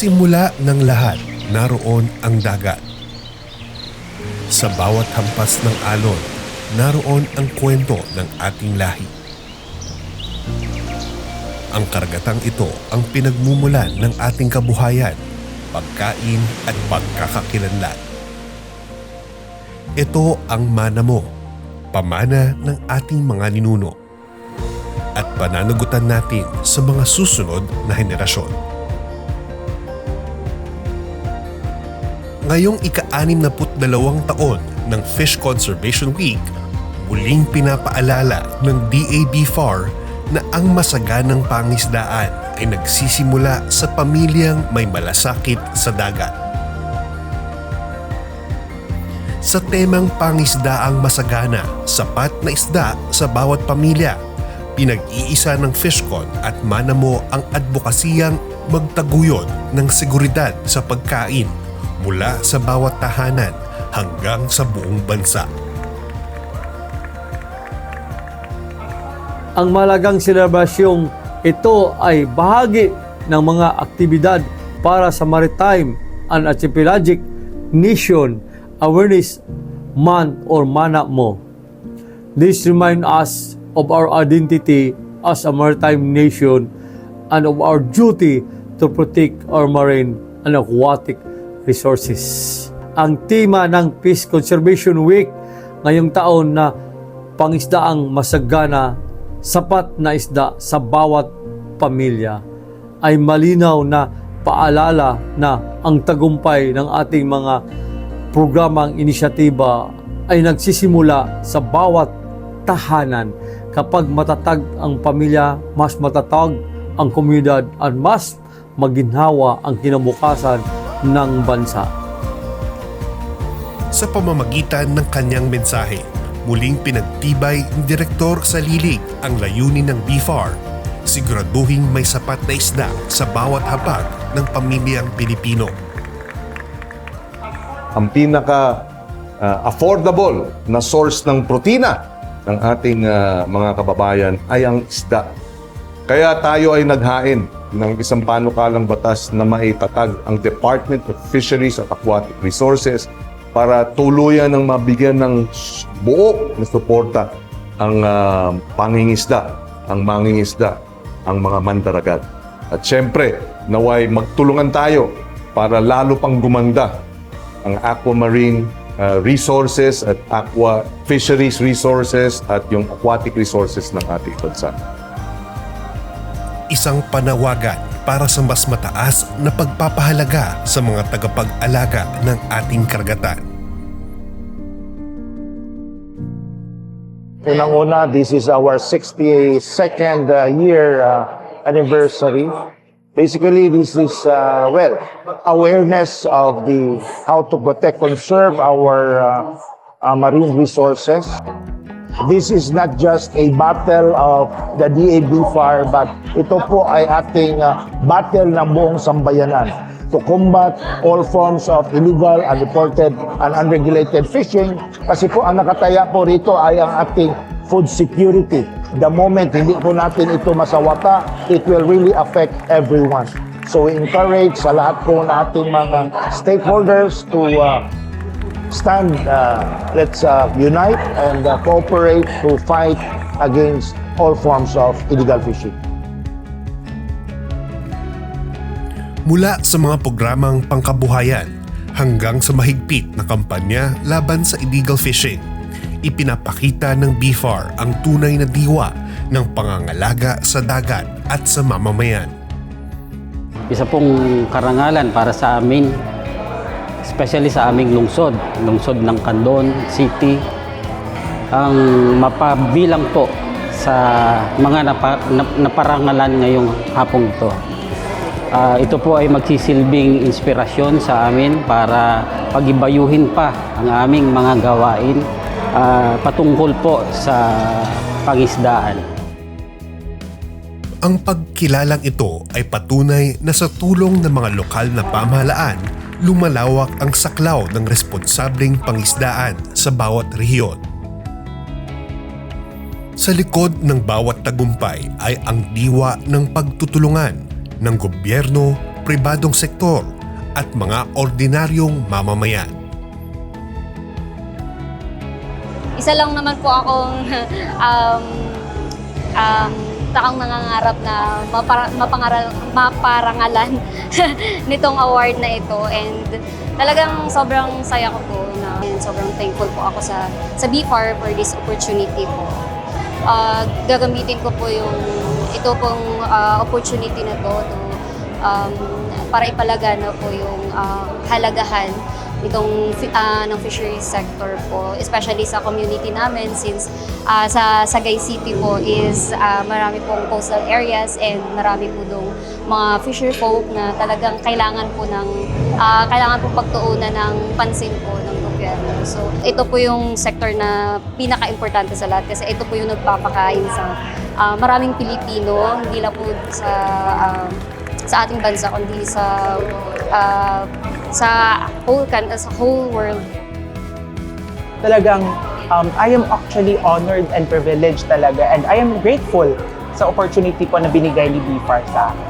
simula ng lahat, naroon ang dagat. Sa bawat hampas ng alon, naroon ang kwento ng ating lahi. Ang karagatang ito ang pinagmumulan ng ating kabuhayan, pagkain at pagkakakilanlan. Ito ang mana mo, pamana ng ating mga ninuno, at pananagutan natin sa mga susunod na henerasyon. Ngayong ika-62 taon ng Fish Conservation Week, muling pinapaalala ng DABFAR na ang masaganang pangisdaan ay nagsisimula sa pamilyang may malasakit sa dagat. Sa temang pangisdaang masagana, sapat na isda sa bawat pamilya, pinag-iisa ng Fishcon at Manamo ang advokasiyang magtaguyod ng seguridad sa pagkain mula sa bawat tahanan hanggang sa buong bansa. Ang malagang selebrasyong ito ay bahagi ng mga aktibidad para sa Maritime and Archipelagic Nation Awareness Month or Manamo. This reminds us of our identity as a maritime nation and of our duty to protect our marine and aquatic resources. Ang tema ng Fish Conservation Week ngayong taon na pangisdaang masagana, sapat na isda sa bawat pamilya ay malinaw na paalala na ang tagumpay ng ating mga programang inisyatiba ay nagsisimula sa bawat tahanan. Kapag matatag ang pamilya, mas matatag ang komunidad at mas maginhawa ang kinabukasan ng bansa. Sa pamamagitan ng kanyang mensahe, muling pinagtibay ng Direktor sa Lilig ang layunin ng BFAR, siguraduhing may sapat na isda sa bawat hapag ng pamilyang Pilipino. Ang pinaka affordable na source ng protina ng ating mga kababayan ay ang isda. Kaya tayo ay naghain ng isang panukalang batas na maitatag ang Department of Fisheries at Aquatic Resources para tuluyan ng mabigyan ng buo na suporta ang pangingisda, ang mangingisda, ang mga mandaragat. At syempre, naway magtulungan tayo para lalo pang gumanda ang aquamarine resources at aqua fisheries resources at yung aquatic resources ng ating bansa. Isang panawagan para sa mas mataas na pagpapahalaga sa mga tagapag-alaga ng ating karagatan. Unang-una, this is our 62nd year anniversary. Basically, this is, awareness of how to protect, conserve our marine resources. This is not just a battle of the DABFAR, but ito po ay ating battle ng buong sambayanan to combat all forms of illegal, unreported, and unregulated fishing. Kasi po ang nakataya po rito ay ang ating food security. The moment hindi po natin ito masawata, it will really affect everyone. So we encourage sa lahat po nating mga stakeholders to stand, let's unite and cooperate to fight against all forms of illegal fishing. Mula sa mga programang pangkabuhayan hanggang sa mahigpit na kampanya laban sa illegal fishing, ipinapakita ng BFAR ang tunay na diwa ng pangangalaga sa dagat at sa mamamayan. Isa pong karangalan para sa amin, especially sa aming lungsod ng Candon City, ang mapabilang po sa mga naparangalan ngayong hapong ito. Ito po ay magsisilbing inspirasyon sa amin para pagibayuhin pa ang aming mga gawain patungkol po sa pangisdaan. Ang pagkilalang ito ay patunay na sa tulong ng mga lokal na pamahalaan, lumalawak ang saklaw ng responsableng pangisdaan sa bawat rehiyon. Sa likod ng bawat tagumpay ay ang diwa ng pagtutulungan ng gobyerno, pribadong sektor at mga ordinaryong mamamayan. Isa lang naman po akong takang nangangarap na maparangalan nitong award na ito, and talagang sobrang saya ko po na sobrang thankful po ako sa BFAR for this opportunity po. Gagamitin ko po ito pong opportunity na to para ipalagana po yung halagahan itong ng fisheries sector po, especially sa community namin, since sa Sagay City po is marami pong coastal areas and marami po dong mga fisher folk na talagang kailangan po pagtuunan ng pansin po ng gobyerno. So ito po yung sector na pinaka-importante sa lahat kasi ito po yung nagpapakain sa maraming Pilipino, hindi lang po sa ating bansa kundi sa whole world. Talagang I am actually honored and privileged talaga, and I am grateful sa opportunity po na binigay ni BFAR sa akin.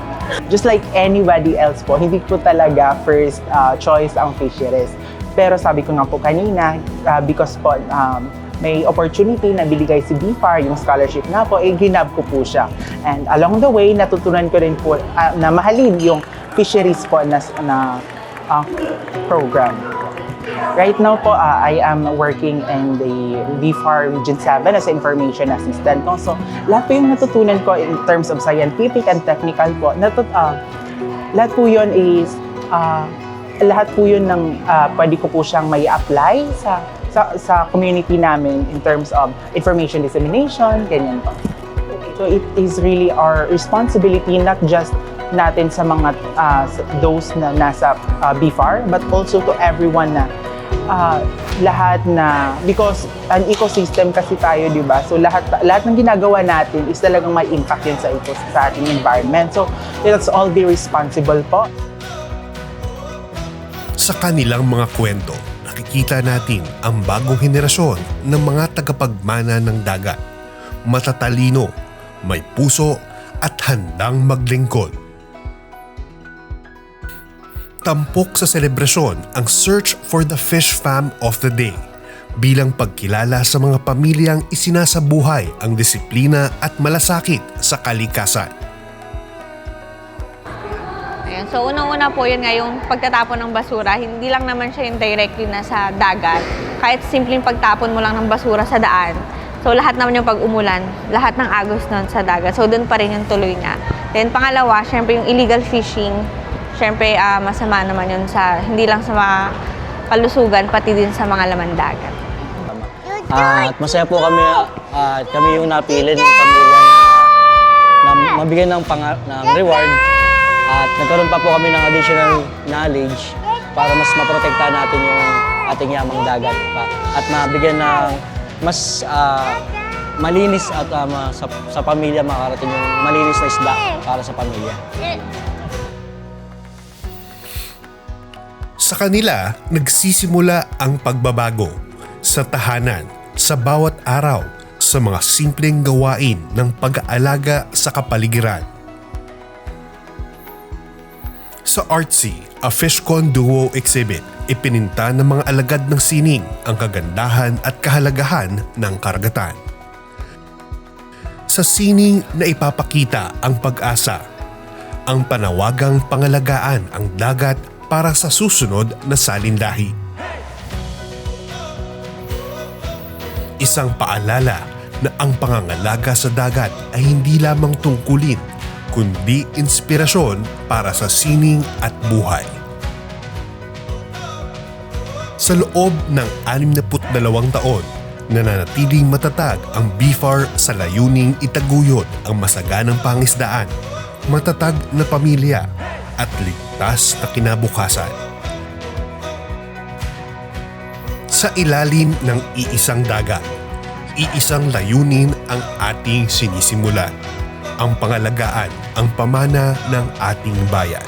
Just like anybody else po, hindi po talaga first choice ang fisheries. Pero sabi ko nga po kanina, because po may opportunity na binigay si BFAR, yung scholarship nga po, ginab ko po siya. And along the way, natutunan ko rin po na mahalin yung fisheries po na program. Right now po, I am working in the BFAR Region 7 as information assistant. So, lahat po yung natutunan ko in terms of scientific and technical po, lahat po yun is, lahat po yun ng pwede ko po siyang may apply sa community namin in terms of information dissemination, ganyan po. So, it is really our responsibility, not just natin sa mga those na nasa BFAR, but also to everyone na lahat na, because an ecosystem kasi tayo, di ba? So lahat ng ginagawa natin is talagang may impact yun sa ating environment. So let's all be responsible po. Sa kanilang mga kwento, nakikita natin ang bagong henerasyon ng mga tagapagmana ng dagat. Matatalino, may puso at handang maglingkod. Tampok sa selebrasyon ang Search for the Fish Fam of the Day bilang pagkilala sa mga pamilyang isinasabuhay ang disiplina at malasakit sa kalikasan. Ayan. So unang-una po yun nga yung pagtatapon ng basura, hindi lang naman siya yung directly na sa dagat. Kahit simpleng pagtapon mo lang ng basura sa daan. So lahat naman yung pag-umulan, lahat ng agos nun sa dagat. So doon pa rin yung tuloy niya. Then pangalawa, syempre yung illegal fishing. Syempre, masama naman yun hindi lang sa mga kalusugan, pati din sa mga laman dagat. At masaya po kami at kami yung napili ng pamilya na mabigyan ng reward. At nagkaroon pa po kami ng additional knowledge para mas maprotektahan natin yung ating yamang dagat pa. At mabigyan ng mas malinis at sa pamilya makarating yung malinis na isda para sa pamilya. Sa kanila, nagsisimula ang pagbabago sa tahanan, sa bawat araw, sa mga simpleng gawain ng pag-aalaga sa kapaligiran. Sa Artsy, a Fishcon Duo exhibit, ipininta ng mga alagad ng sining ang kagandahan at kahalagahan ng karagatan. Sa sining na ipapakita ang pag-asa, ang panawagang pangalagaan ang dagat para sa susunod na salinlahi. Isang paalala na ang pangangalaga sa dagat ay hindi lamang tungkulin, kundi inspirasyon para sa sining at buhay. Sa loob ng 62 taon, nananatiling matatag ang BFAR sa layuning itaguyod ang masaganang pangisdaan, matatag na pamilya, at ligtas na kinabukasan. Sa ilalim ng iisang dagat, iisang layunin ang ating sinisimulan, ang pangalagaan, ang pamana ng ating bayan.